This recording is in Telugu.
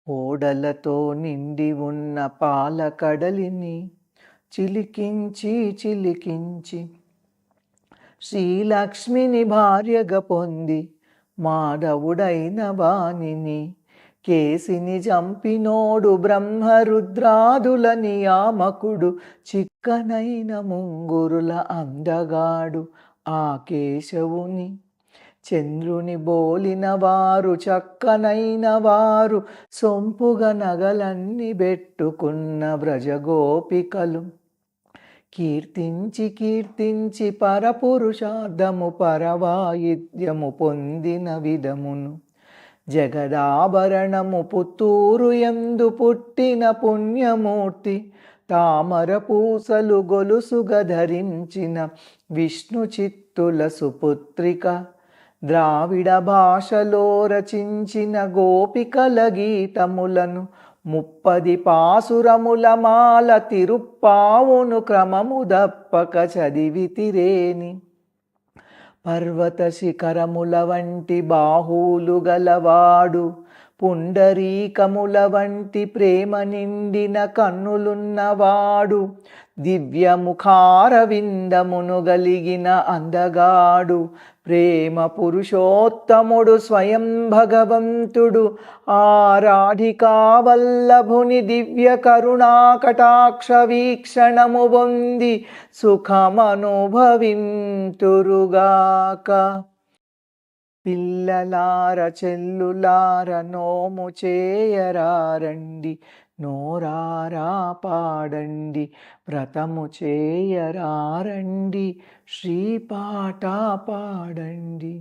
ఓడలతో నిండి ఉన్న పాలకడలిని చిలికించి చిలికించి శ్రీలక్ష్మిని భార్యగా పొంది మాధవుడైన వాణిని కేసిని చంపినోడు బ్రహ్మరుద్రాదుల నియామకుడు చిక్కనైన ముంగురుల అందగాడు ఆ కేశవుని చంద్రుని బోలిన వారు చక్కనైన వారు సొంపుగా నగలన్నీ పెట్టుకున్న వ్రజగోపికలు కీర్తించి కీర్తించి పరపురుషార్థము పరవాయిద్యము పొందిన విధమును జగదాభరణము పుత్తూరు యందు పుట్టిన పుణ్యమూర్తి తామర పూసలు గొలుసుగా ధరించిన విష్ణు చిత్తుల సుపుత్రిక ద్రావిడ భాషలో రచించిన గోపికల గీతములను 30 పాసురముల మాల తిరుప్పావును క్రమము దప్పక చదివితిరేని పర్వత శిఖరముల వంటి బాహువులు గలవాడు పుండరీకముల వంటి ప్రేమ నిండిన కన్నులున్నవాడు దివ్యముఖార విందమును గలిగిన అందగాడు ప్రేమ పురుషోత్తముడు స్వయం భగవంతుడు ఆరాధికా వల్లభుని దివ్య కరుణా కటాక్ష వీక్షణము పొంది సుఖమనుభవింతురుగాక. పిల్లలార చెల్లులార నోము చేయరారండి, నోరారా పాడండి, వ్రతము చేయరారండి, శ్రీపాట పాడండి.